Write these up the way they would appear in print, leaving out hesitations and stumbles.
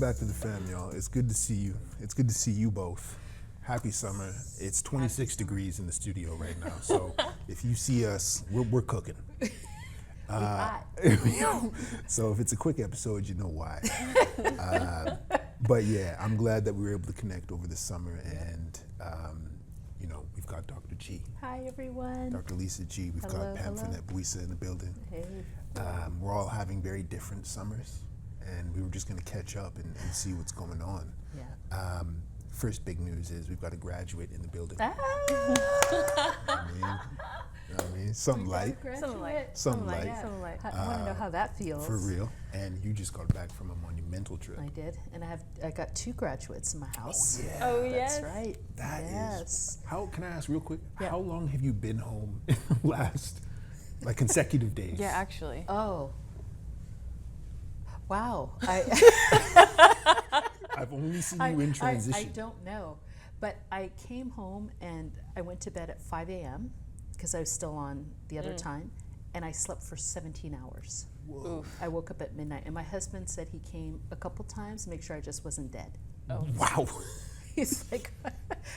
back to the fam, y'all. It's good to see you. It's good to see you both. Happy summer. It's 26 degrees in the studio right now, so if you see us, we're cooking. So if it's a quick episode, you know why. But yeah, I'm glad that we were able to connect over the summer, and we've got Dr. G. Hi everyone. Dr. Lisa G. We've got Pamphinette Buisa in the building. Hey. We're all having very different summers, and we were just going to catch up and see what's going on. Yeah. First big news is we've got a graduate in the building. I mean, something light. Something light. I want to know how that feels. For real. And you just got back from a monumental trip. I did, and I got 2 graduates in my house. Oh, yeah. Oh, yes. That's right. That yes. How can I ask real quick? Yeah. How long have you been home in the last, consecutive days? Yeah, actually. Oh. Wow. I've only seen you in transition. I don't know, but I came home and I went to bed at 5 a.m. because I was still on the other time, and I slept for 17 hours. Whoa. Oof. I woke up at midnight, and my husband said he came a couple times to make sure I just wasn't dead. Oh. Wow. He's like,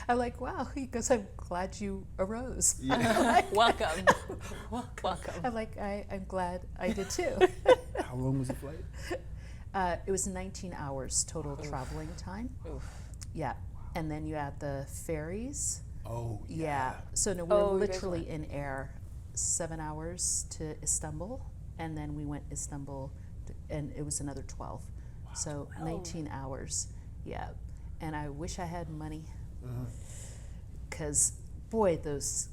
I'm like, wow. He goes, I'm glad you arose. Yeah. Welcome. Welcome. I'm like, I'm glad I did too. How long was the flight? It was 19 hours total traveling time. Oof. Yeah. And then you add the ferries. Oh, yeah. Yeah. So no, we were you guys literally went. in air 7 hours to Istanbul, and then we went Istanbul, and it was another 12. Wow. So 19 hours. Yeah. And I wish I had money, because boy, those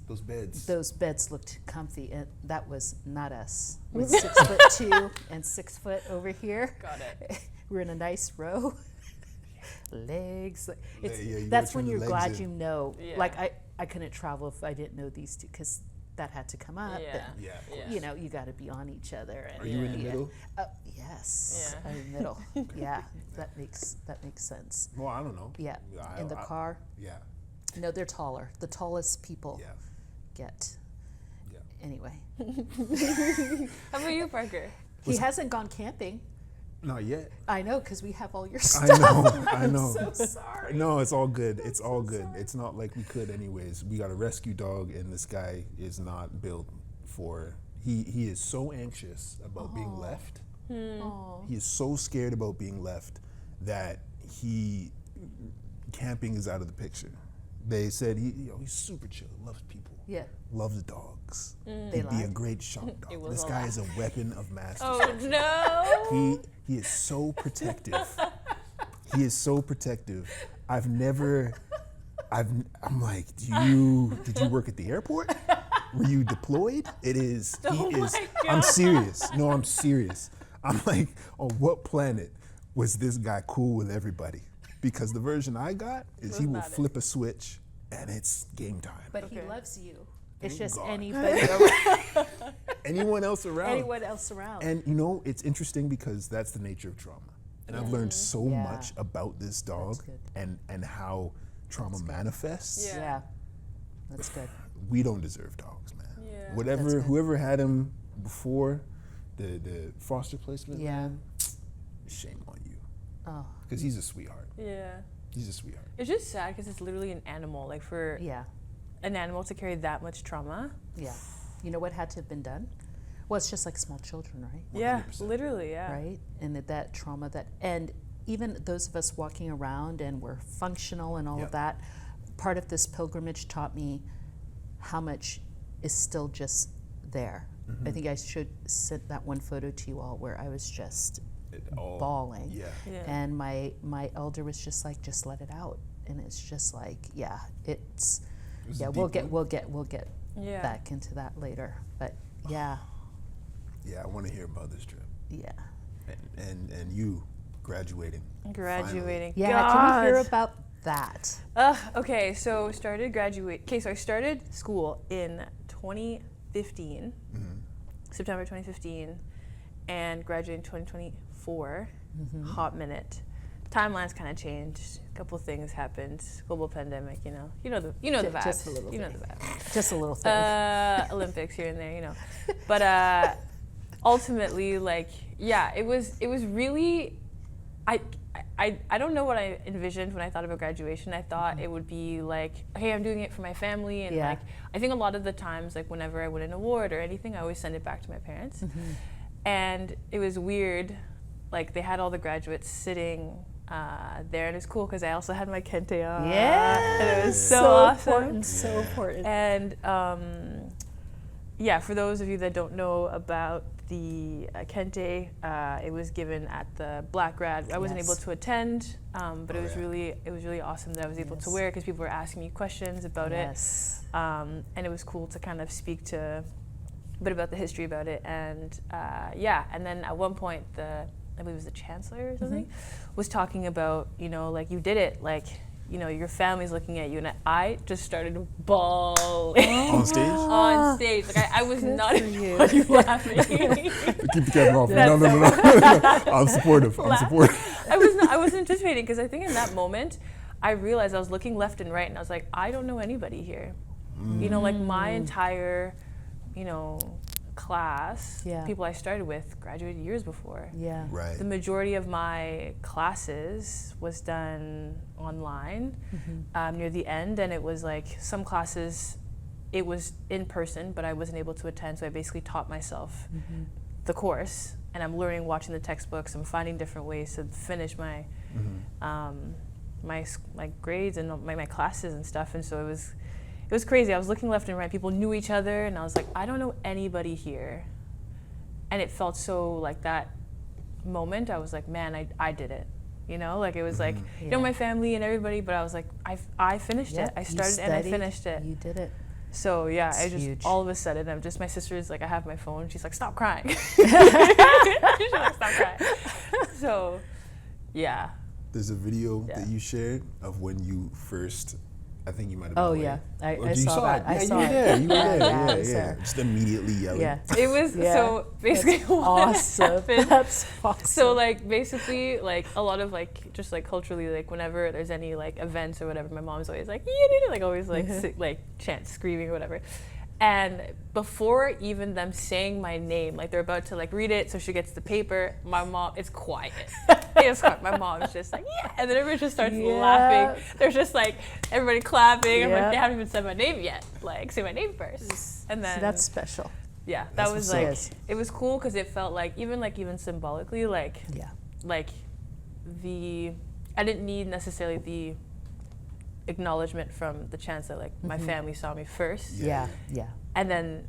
beds looked comfy, and that was not us. With 6'2" and 6 foot over here. Got it. We're in a nice row. Legs. You That's gotta when turn you're the glad legs in. you know. Yeah. Like I couldn't travel if I didn't know these two, because that had to come up. Yeah. And, Yeah, of course. you know, you got to be on each other. And, Are you in the middle? Yes. Yeah. I'm in the middle. Yeah. That makes sense. Well, I don't know. Yeah. In the car. Yeah. No, they're taller. The tallest people Yeah. get. Yeah. Anyway. How about you, Parker? He hasn't gone camping. Not yet. I know, because we have all your stuff. I know. I'm so sorry. No, it's all good. It's all good. Sorry. It's not like we could anyways. We got a rescue dog, and this guy is not built for. He is so anxious about being left. He is so scared about being left that camping is out of the picture. They said he's super chill, loves people, loves dogs. He'd be a great shock dog. This guy is a weapon of mass destruction. Oh, no. He is so protective. He is so protective. I'm like, did you work at the airport? Were you deployed? I'm serious. No, I'm serious. I'm like, on what planet was this guy cool with everybody? Because the version I got is he will flip a switch and it's game time. But he loves you. It's Thank just God. anybody around. Anyone else around. Anyone else around. And it's interesting because that's the nature of trauma. And I've learned so much about this dog and how trauma manifests. Yeah. That's good. We don't deserve dogs, man. Yeah. Whoever had him before, the foster placement, man, shame on you. Oh. Because he's a sweetheart. Yeah. He's a sweetheart. It's just sad because it's literally an animal. Like, for an animal to carry that much trauma. Yeah. You know what had to have been done? Well, it's just like small children, right? 100%. Yeah, literally, yeah. Right? And that trauma and even those of us walking around and we're functional and all of that, part of this pilgrimage taught me how much is still just there. I think I should send that one photo to you all where I was just bawling. Yeah. And my elder was just like, just let it out. And it's just like, we'll get back into that later. But Yeah, I want to hear about this trip. Yeah. And you graduating. Graduating. Yeah, God. can we hear about that? Okay, so I started school in 2015, September 2015, and graduated in 2024. Hot minute. Timelines kind of changed. A couple things happened. Global pandemic, you know the vibes. Just a little you know thing. the vibes. Just a little thing. Olympics here and there, you know. But ultimately, like, it was really, I don't know what I envisioned when I thought about graduation. I thought it would be like, hey, I'm doing it for my family, and like I think a lot of the times, like whenever I win an award or anything, I always send it back to my parents. And it was weird, like they had all the graduates sitting there, and it's cool because I also had my kente on. Yeah, and it was so awesome. Important, so important. And yeah, for those of you that don't know about the kente, it was given at the Black Grad. I wasn't able to attend, but it was really awesome that I was able to wear it because people were asking me questions about it, and it was cool to kind of speak to a bit about the history about it, and and then at one point I believe it was the chancellor or something, was talking about, you know, like you did it, like, you know, your family's looking at you, and I just started bawling. On stage? On stage. Like I was not even laughing. Keep the camera off. No. I'm supportive. I wasn't anticipating, because I think in that moment, I realized I was looking left and right, and I was like, I don't know anybody here. You know, like my entire, you know, class, people I started with graduated years before. Right. The majority of my classes was done online near the end, and it was like some classes it was in person, but I wasn't able to attend, so I basically taught myself the course, and I'm learning, watching the textbooks, I'm finding different ways to finish my my grades and my classes and stuff, and so it was crazy. I was looking left and right. People knew each other, and I was like, I don't know anybody here. And it felt so like that moment. I was like, man, I did it. You know, like it was like, you know, my family and everybody, but I was like, I finished it. I started and I finished it. You did it. So yeah, It's I just huge. all of a sudden, I'm just, my sister's like, I have my phone. She's like, stop crying. She's like, stop crying. So yeah. There's a video that you shared of when you first, I think you might have been away. I You saw that. it. I Yeah, saw you were it. there. You were there. I Yeah, was yeah. there. Just immediately yelling. Yeah. It was so basically what awesome. happened. That's awesome. So like basically like a lot of like just like culturally, like whenever there's any like events or whatever, my mom's always like like always like like chant, screaming or whatever. And before even them saying my name, like they're about to like read it, so she gets the paper, my mom, it's quiet. It's quiet. My mom's just like, yeah. And then everybody just starts laughing. There's just like everybody clapping. I'm like, they haven't even said my name yet. Like, say my name first. And then that's special. Yeah, that That's was what's like, it was cool because it felt like even symbolically, like, like I didn't need necessarily the acknowledgement from the chancellor, like my family saw me first. Yeah. And then,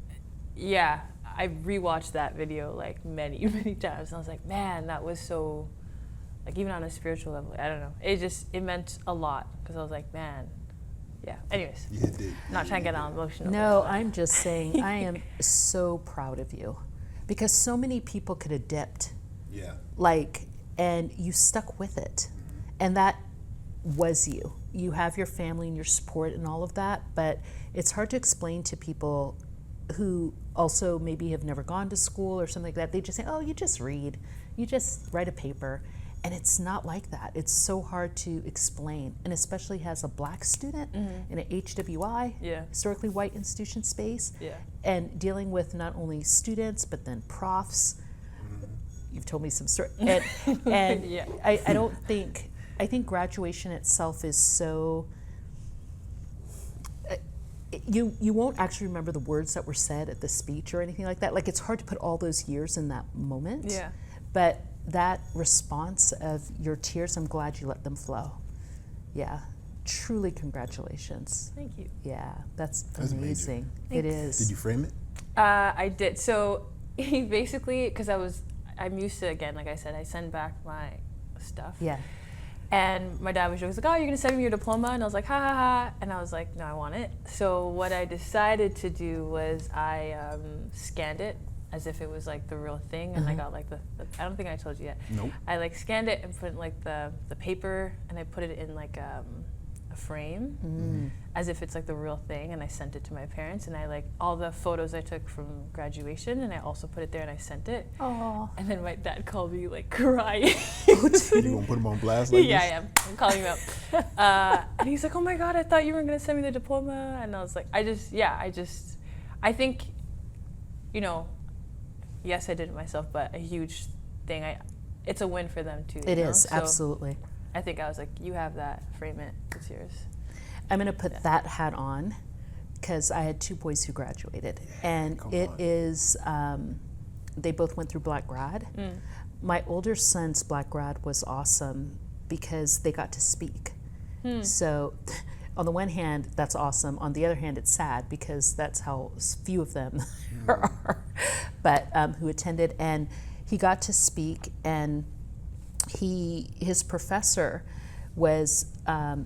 I rewatched that video like many times, and I was like, man, that was so, like even on a spiritual level, I don't know, it meant a lot, because I was like, man, anyways, not trying to get on emotional. No, I'm just saying, I am so proud of you, because so many people could have dipped, and you stuck with it, and that was you. You have your family and your support and all of that, but it's hard to explain to people who also maybe have never gone to school or something like that. They just say, oh, you just read, you just write a paper, and it's not like that. It's so hard to explain, and especially as a Black student in an HWI, historically white institution space, and dealing with not only students but then profs. You've told me some stories, and I don't think. I think graduation itself is so, you won't actually remember the words that were said at the speech or anything like that. Like, it's hard to put all those years in that moment. Yeah. But that response of your tears, I'm glad you let them flow. Yeah. Truly, congratulations. Thank you. Yeah, that's amazing. It is. Did you frame it? I did. So basically, because I'm used to, again, like I said, I send back my stuff. Yeah. And my dad was like, oh, you're going to send me your diploma? And I was like, ha, ha, ha. And I was like, no, I want it. So what I decided to do was I scanned it as if it was like the real thing. And I got like I don't think I told you yet. Nope. I like scanned it and put like the paper, and I put it in like a frame as if it's like the real thing, and I sent it to my parents, and I like all the photos I took from graduation, and I also put it there and I sent it. Oh. And then my dad called me like crying. You gonna put him on blast like this? I am. I'm calling him up. And he's like, oh my God, I thought you were gonna send me the diploma. And I was like, I think, you know, yes, I did it myself, but a huge thing, it's a win for them too. It you know? is, So absolutely. I think I was like, you have that, frame it, it's yours. I'm going to put that hat on because I had 2 boys who graduated. And it is, they both went through Black Grad. My older son's Black Grad was awesome because they got to speak. So on the one hand, that's awesome. On the other hand, it's sad because that's how few of them are, but who attended. And he got to speak, and his professor was a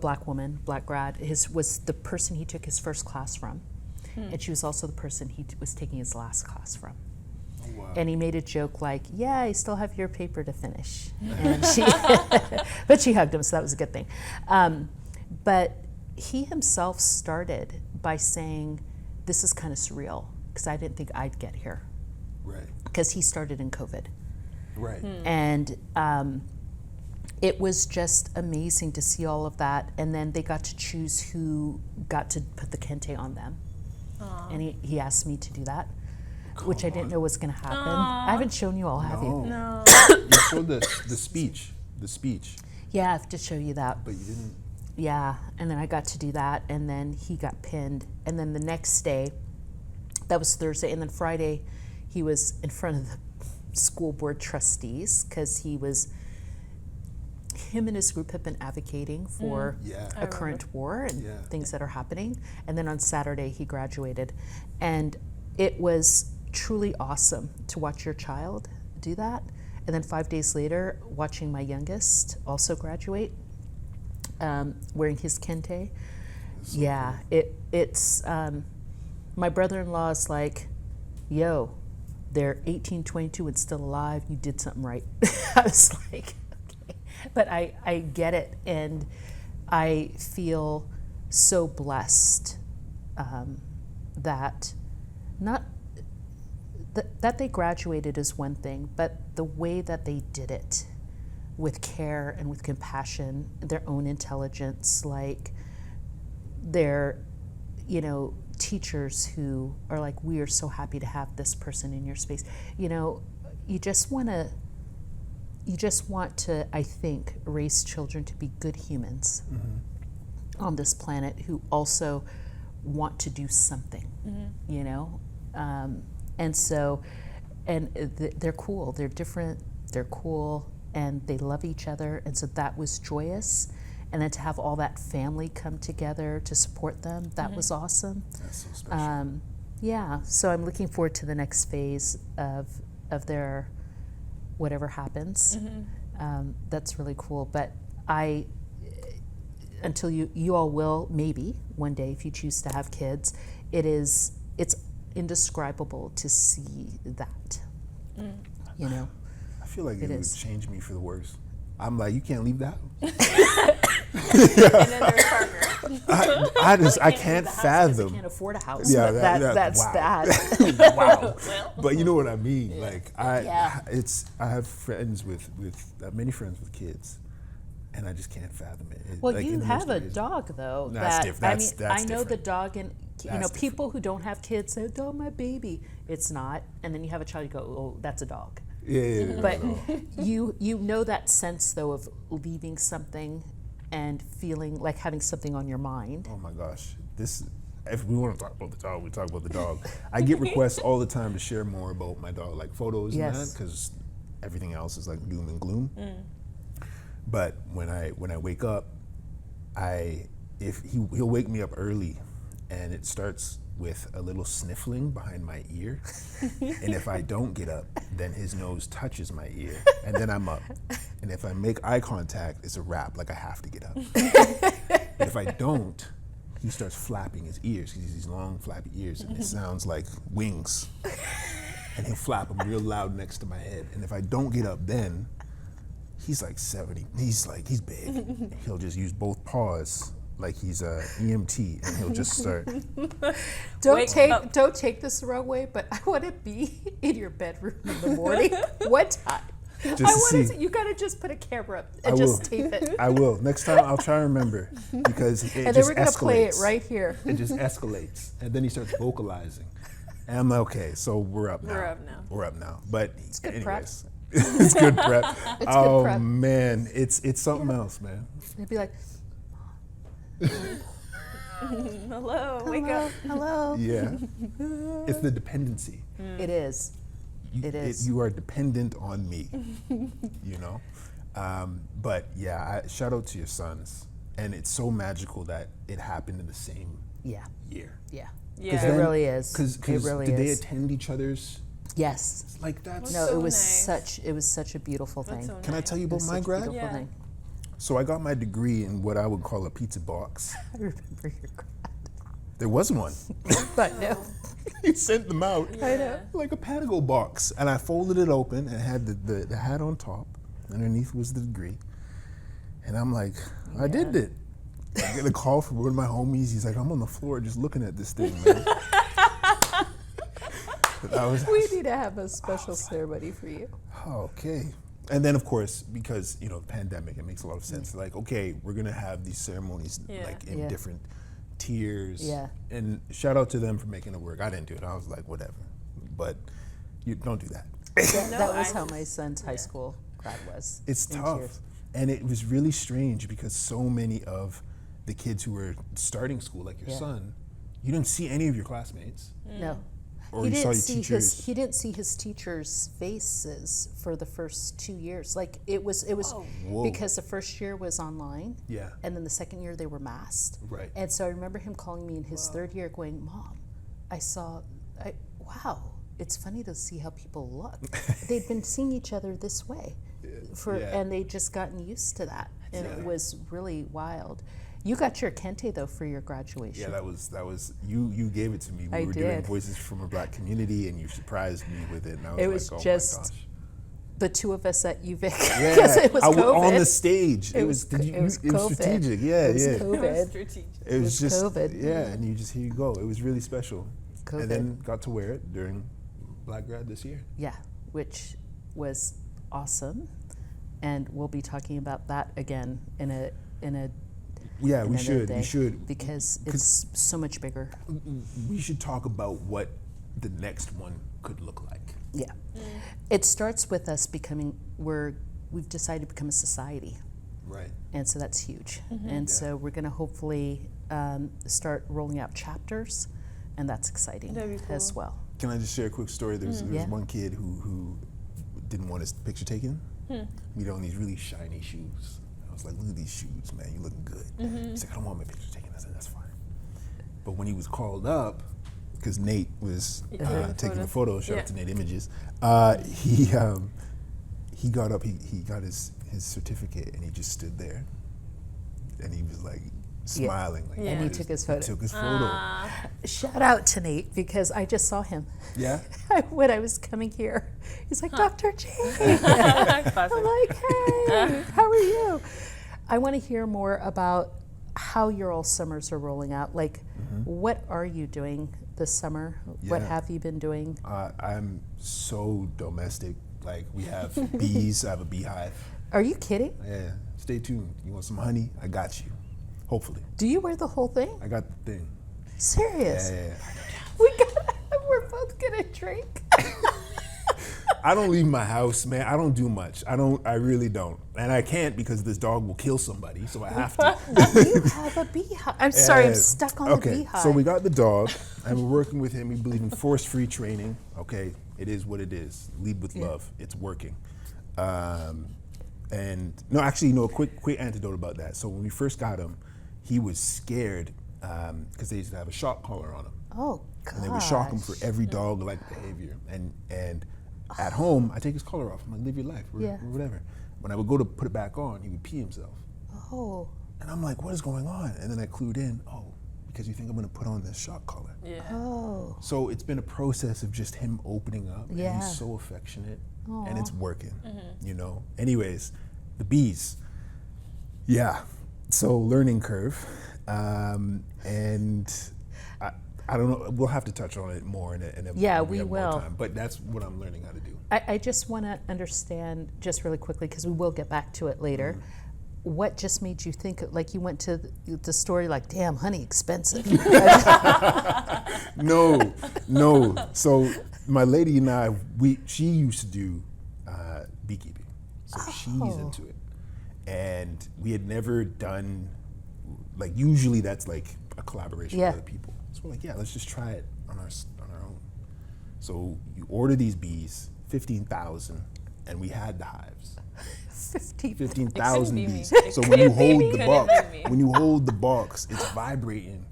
Black woman, Black Grad. Was the person he took his first class from, and she was also the person he was taking his last class from. Oh, wow. And he made a joke like, "Yeah, I still have your paper to finish," and but she hugged him, so that was a good thing. But he himself started by saying, "This is kind of surreal because I didn't think I'd get here." Right. Because he started in COVID. Right. And it was just amazing to see all of that. And then they got to choose who got to put the kente on them. Aww. And he asked me to do that, which I didn't know was going to happen. Aww. I haven't shown you all, have you? No. You showed the speech. The speech. Yeah, I have to show you that. But you didn't. Yeah, and then I got to do that, and then he got pinned. And then the next day, that was Thursday, and then Friday, he was in front of the school board trustees because him and his group have been advocating for a current war and things that are happening. And then on Saturday, he graduated. And it was truly awesome to watch your child do that. And then 5 days later, watching my youngest also graduate, wearing his kente. So yeah, cool. It's my brother-in-law's like, yo, they're 18, 22 and still alive. You did something right. I was like, okay. But I get it. And I feel so blessed that that they graduated is one thing, but the way that they did it with care and with compassion, their own intelligence, like they're, teachers who are like, we are so happy to have this person in your space. You just want to, I think, raise children to be good humans on this planet who also want to do something, and so, they're cool, they're different, they're cool, and they love each other, and so that was joyous. And then to have all that family come together to support them, that was awesome. That's so special. Yeah, so I'm looking forward to the next phase of their whatever happens. That's really cool. But until you all will, maybe one day if you choose to have kids, it's indescribable to see that. I feel like it would change me for the worse. I'm like, you can't leave that. And then there's Parker. I can't fathom. I can't afford a house. Yeah, that's wow. that. Wow. But you know what I mean. Like I have friends with many friends with kids, and I just can't fathom it. Well, like, you have a dog though. That's different. I know the dog, and That's people who don't have kids say, "Oh, my baby." It's not, and then you have a child. You go, "Oh, that's a dog." Yeah. But you know that sense though of leaving something and feeling like having something on your mind. Oh my gosh. If we want to talk about the dog, we talk about the dog. I get requests all the time to share more about my dog, like photos and that, because everything else is like doom and gloom. But when I wake up, he'll wake me up early, and it starts with a little sniffling behind my ear. And if I don't get up, then his nose touches my ear, and then I'm up. And if I make eye contact, it's a wrap, like I have to get up. But if I don't, he starts flapping his ears, because he's these long flappy ears, and it sounds like wings. And he'll flap them real loud next to my head. And if I don't get up then, he's like 70, he's big. He'll just use both paws like he's a EMT, and he'll just start. Don't take this the wrong way, but I want to be in your bedroom in the morning. What time? You gotta just put a camera up and tape it. I will. Next time I'll try to remember, because it and just then we're gonna escalates. play it right here. It just escalates, and then he starts vocalizing. And I'm like, okay, so we're up now. We're up now. But It's good anyways, It's good prep. It's Oh good prep. man, it's something else, man. They'd be like, Hello, wake up. hello. Yeah, it's the dependency. It is. It is. You are dependent on me, you know. But yeah, shout out to your sons, and it's so magical that it happened in the same Yeah. year. Yeah. Yeah. It really is. Because It really did they is. attend each other's? Yes. Like that's. No, so it was nice. such a beautiful That's thing. so Can I nice. tell you It about was my such a grad? beautiful Yeah. thing. So I got my degree in what I would call a pizza box. I remember your grad. There was one. But no. You sent them out. I know. Like a Patago box, and I folded it open and had the hat on top. Underneath was the degree, and I'm like, I did it. I get a call from one of my homies. He's like, I'm on the floor just looking at this thing, man. I was, We need to have a special ceremony for you. okay. And then of course, because the pandemic, it makes a lot of sense. Like, okay, we're gonna have these ceremonies Yeah. like in Yeah. different tiers. Yeah. And shout out to them for making it work. I didn't do it. I was like, whatever. But you don't do that. That was how my son's high school grad was. It's in tough. tears. And it was really strange because so many of the kids who were starting school, like your Yeah. son, you didn't see any of your classmates. No. Or you saw your teachers. He didn't see his teachers' faces for the first 2 years. Like it was Whoa. because the first year was online. Yeah. And then the second year they were masked. Right. And so I remember him calling me in his third year going, Mom, wow, it's funny to see how people look. They'd been seeing each other this way Yeah. and they'd just gotten used to that. And Yeah. it was really wild. You got your Kente though for your graduation. Yeah, that was you gave it to me. We I were doing did. Voices from a Black Community, and you surprised me with it. And I was It was like, oh just my gosh. the two of us at UVic Yeah, because it was I was COVID. on the stage. It was it was COVID. strategic. Yeah, It was yeah. COVID. Strategic. It was just COVID. yeah, and you just here you go. It was really special. COVID. And then got to wear it during Black Grad this year. Yeah, which was awesome, and we'll be talking about that again in a Yeah, we another should. day We should. because it's so much bigger. We should talk about what the next one could look like. Yeah, it starts with us becoming we've decided to become a society, Right. and so that's huge. And Yeah. so we're going to hopefully start rolling out chapters, and that's exciting That'd be as cool. well. Can I just share a quick story? There was Yeah. one kid who didn't want his picture taken. We had on these really shiny shoes. I was like, look at these shoes, man, you looking good. He's like, I don't want my picture taken. I said, that's fine. But when he was called up, because Nate was taking the photo, shout out to Nate Images, he got up, he got his certificate, and he just stood there. And he was like smiling. Like, And he took his photo. He took his photo. Shout out to Nate because I just saw him Yeah? when I was coming here. He's like, Dr. J. Classic. I'm like, hey, how are you? I want to hear more about how your all summers are rolling out. Like, what are you doing this summer? What Yeah. have you been doing? I'm so domestic. Like, we have bees. I have a beehive. Are you kidding? Yeah, stay tuned. You want some honey? I got you. Hopefully. Do you wear the whole thing? I got the thing. Serious? Yeah. We're both gonna drink. I don't leave my house, man. I don't do much. I really don't. And I can't because this dog will kill somebody, so I have to. You have a beehive. I'm sorry, I'm Yeah. stuck on the beehive. So we got the dog, and we're working with him. We believe in force-free training. Okay, it is what it is. Lead with love. It's working. And no, actually, no. Quick antidote about that. So when we first got him, he was scared because they used to have a shock collar on him, Oh, God. and they would shock him for every dog-like behavior. And at home, I take his collar off. I'm like, live your life, or whatever. When I would go to put it back on, he would pee himself. Oh. And I'm like, what is going on? And then I clued in, because you think I'm gonna put on this shock collar. Yeah. Oh. So it's been a process of just him opening up. And Yeah. he's so affectionate, and Aw. it's working, Anyways, the bees. Yeah, so learning curve. And I don't know, we'll have to touch on it more in a Yeah, when we have more will. time, but that's what I'm learning how to do. I just want to understand, just really quickly, because we will get back to it later. What just made you think, like you went to the story like, damn, honey, expensive. No. So my lady and I, she used to do beekeeping. So she's into it. And we had never done, like usually that's like a collaboration with other people. So we're like, yeah, let's just try it on our own. So you order these bees, 15,000, and we had the hives. 15,000 bees. So when you hold the box, it's vibrating,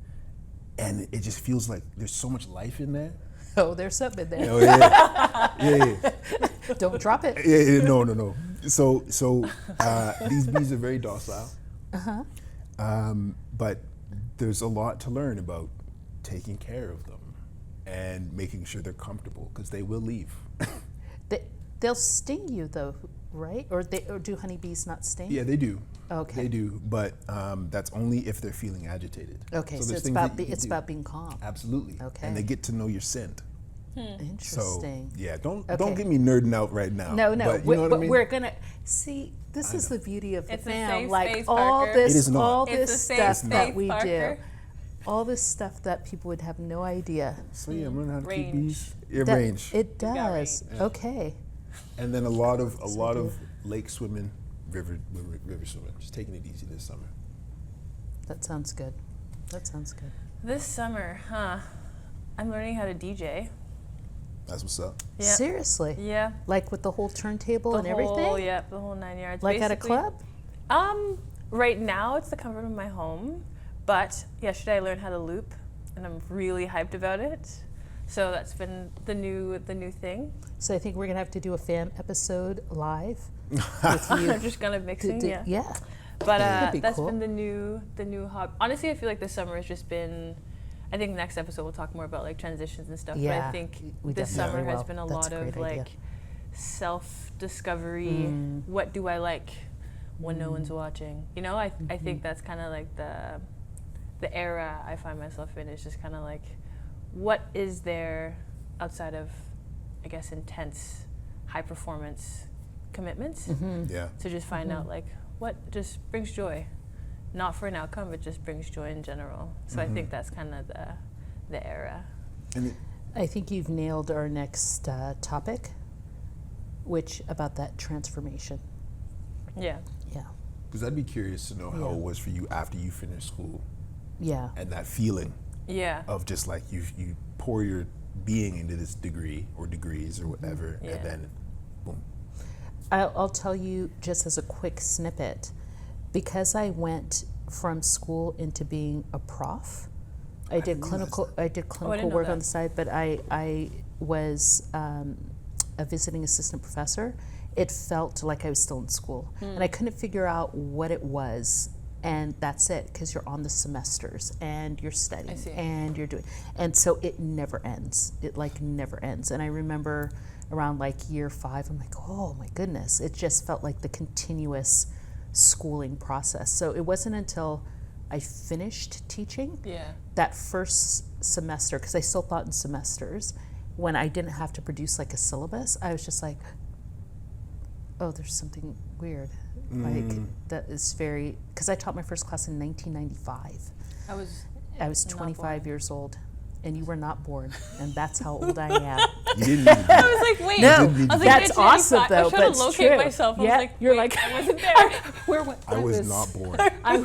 and it just feels like there's so much life in there. Oh, there's something in there. Oh yeah. Don't drop it. Yeah, no. So these bees are very docile. But there's a lot to learn about taking care of them and making sure they're comfortable, because they will leave. They'll sting you though, right? Or do honeybees not sting? Yeah, they do. Okay. They do, but that's only if they're feeling agitated. Okay, so there's it's things about being calm. Absolutely. Okay. And they get to know your scent. Interesting. So yeah, don't get me nerding out right now. No, But you know what I mean? we're gonna see. This is the beauty of the It's a fam. safe Like space, all Parker. It is this, not. all It's this a safe stuff space, that we do, Parker. all this stuff that people would have no idea. So yeah, I'm learning how to keep Range. bees. Yeah, That- range. It got does. range. Okay. And then a lot of lake swimming, river swimming. Just taking it easy this summer. That sounds good. This summer, I'm learning how to DJ. That's what's up. Yeah. Seriously. Yeah. Like with the whole turntable and The everything? whole 9 yards. Like at a Basically, club? Right now it's the comfort of my home, but yesterday I learned how to loop, and I'm really hyped about it. So that's been the new thing. So I think we're gonna have to do a fan episode live with you. I'm just gonna mixing, yeah. Yeah. But That'd be that's cool. been the new hobby. Honestly, I feel like this summer has just been. I think next episode we'll talk more about like transitions and stuff. Yeah, but I think we this definitely summer has will. been a That's lot a of great idea. like self-discovery. What do I like when no one's watching? You know, I think that's kind of like the era I find myself in, is just kind of like, what is there outside of, I guess, intense high performance commitments? Yeah. To just find out like what just brings joy, not for an outcome, but just brings joy in general. So I think that's kind of the era. And I think you've nailed our next topic, which about that transformation. Yeah. Yeah. because I'd be curious to know how Yeah. it was for you after you finished school Yeah. and that feeling Yeah. of just like you pour your being into this degree or degrees or whatever, Yeah. and then boom. I'll tell you just as a quick snippet, because I went from school into being a prof. I did didn't clinical. realize I did clinical know work that. on the side, but I was a visiting assistant professor. It felt like I was still in school, and I couldn't figure out what it was. And that's it, because you're on the semesters and you're studying see. and you're doing, and so it never ends. It like never ends. And I remember around like year 5, I'm like, oh my goodness, it just felt like the continuous schooling process. So it wasn't until I finished teaching Yeah. that first semester, because I still thought in semesters, when I didn't have to produce like a syllabus, I was just like, oh, there's something weird. Like that is very, because I taught my first class in 1995. I was 25 years old, and you were not born, and that's how old I am. You didn't need to do I that. was like, wait. No, I was like, that's 1985. awesome I though, was but trying it's to locate true. myself. I Yeah, was like, you're wait, like, I wasn't there. where I was not born. I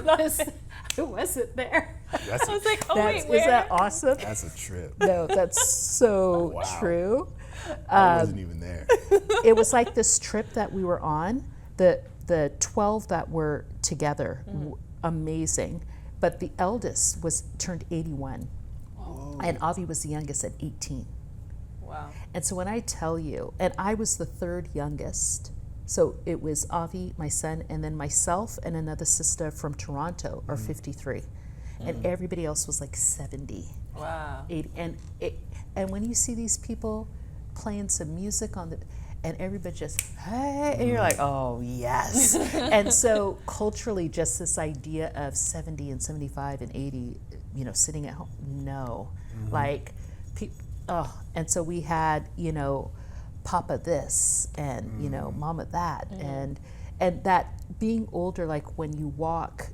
wasn't there. That's I was like, oh That's, wait, where? is that awesome? that's a trip. No, that's so Wow. true. I wasn't even there. It was like this trip that we were on, the 12 that were together, amazing. But the eldest turned 81, and Avi was the youngest at 18. Wow. And so when I tell you, and I was the third youngest, so it was Avi, my son, and then myself and another sister from Toronto are 53, and everybody else was like 70. Wow. 80, and when you see these people playing some music on the, and everybody just, hey, and you're like, oh yes. And so culturally, just this idea of 70 and 75 and 80, sitting at home, no, like, and so we had, Papa this and Mama that, and that being older, like when you walk,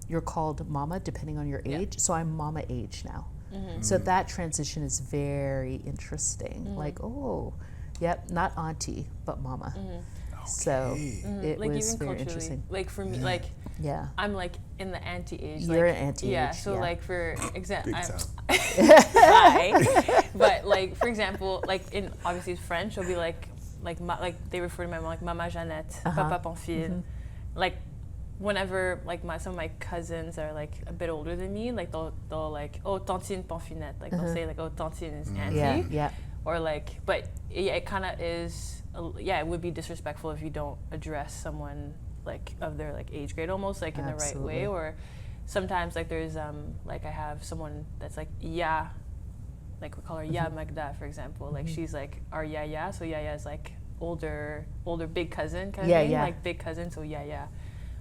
you're called Mama depending on your age. So I'm Mama age now. So that transition is very interesting. Like, oh, yep, not auntie, but Mama. So it like was even very culturally, interesting. like for me, like Yeah. I'm like in the anti-age. You're like, an anti-age, Yeah. So yeah. like for example, Big time. but like for example, like in obviously French, it'll be like they refer to my mom like Mama Jeannette, Papa Pamphinette. Like whenever like some of my cousins are like a bit older than me, like they'll like, oh, Tantine Pamphinette, like they'll say like, oh, Tantine is auntie. Yeah, yeah. Or like, but yeah, it kind of is. Yeah, it would be disrespectful if you don't address someone like of their like age grade almost like in the right Absolutely. way. Or sometimes like there's like I have someone that's like like we call her Ya Magda, for example. Like she's like our Yaya, so Yaya is like older big cousin kind of thing, like big cousin. So Yaya,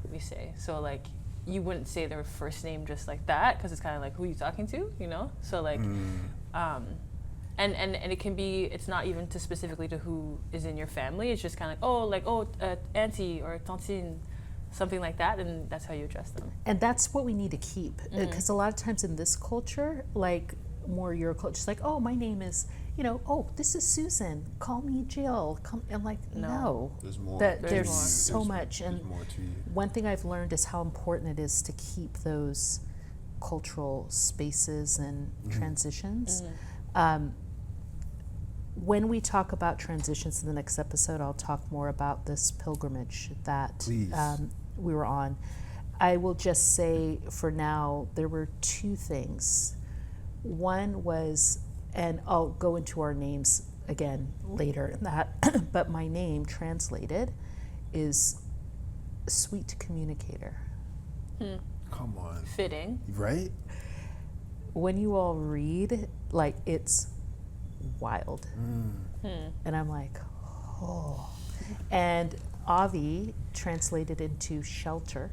we say. So like you wouldn't say their first name just like that because it's kind of like who are you talking to, you know? So like. And it can be, it's not even to specifically to who is in your family. It's just kind of like, auntie or tantine, something like that, and that's how you address them. And that's what we need to keep. Because a lot of times in this culture, like more your culture, it's like, oh, my name is, this is Susan. Call me Jill. I'm like, no. There's more. There's more. so much. And more to you. one thing I've learned is how important it is to keep those cultural spaces and transitions. When we talk about transitions in the next episode, I'll talk more about this pilgrimage that we were on. I will just say for now, there were two things. One was, and I'll go into our names again later in that, but my name translated is sweet communicator. Come on. Fitting. Right? When you all read, like it's wild. And I'm like, oh. And Avi translated into shelter.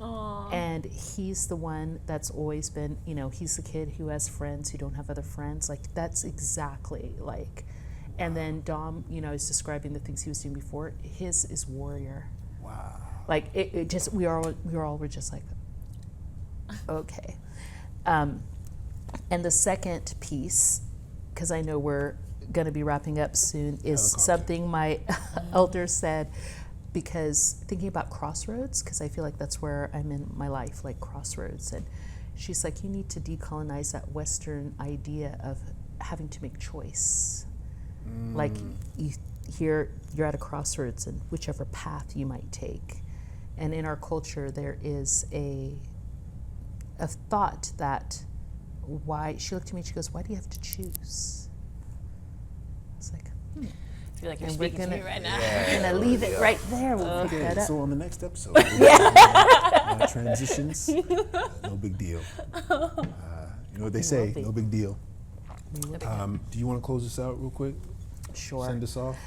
Aww. And he's the one that's always been, he's the kid who has friends who don't have other friends. Like that's exactly like. And then Dom, is describing the things he was doing before. His is warrior. Wow. Like it just, we all were just like, okay. And the second piece, because I know we're going to be wrapping up soon, is something my elder said, because thinking about crossroads, because I feel like that's where I'm in my life, like crossroads. And she's like, you need to decolonize that Western idea of having to make choice. Like you're at a crossroads and whichever path you might take. And in our culture, there is a thought that why, she looked at me and she goes, why do you have to choose? I was like, I feel like you're and we're speaking to me right now. We're gonna leave it right there. We'll pick that up. So on the next episode, transitions, no big deal. You know what they say, no big deal. Do you want to close this out real quick? Sure. Send us off?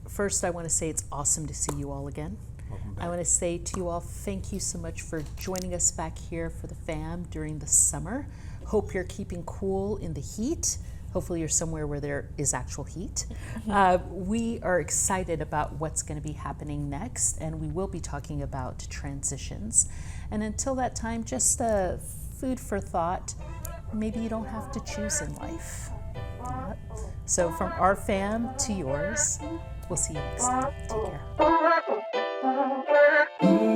First, I want to say it's awesome to see you all again. Welcome back. I want to say to you all, thank you so much for joining us back here for the fam during the summer. Hope you're keeping cool in the heat. Hopefully you're somewhere where there is actual heat. We are excited about what's going to be happening next, and we will be talking about transitions. And until that time, just food for thought. Maybe you don't have to choose in life. So from our fam to yours, we'll see you next time. Take care.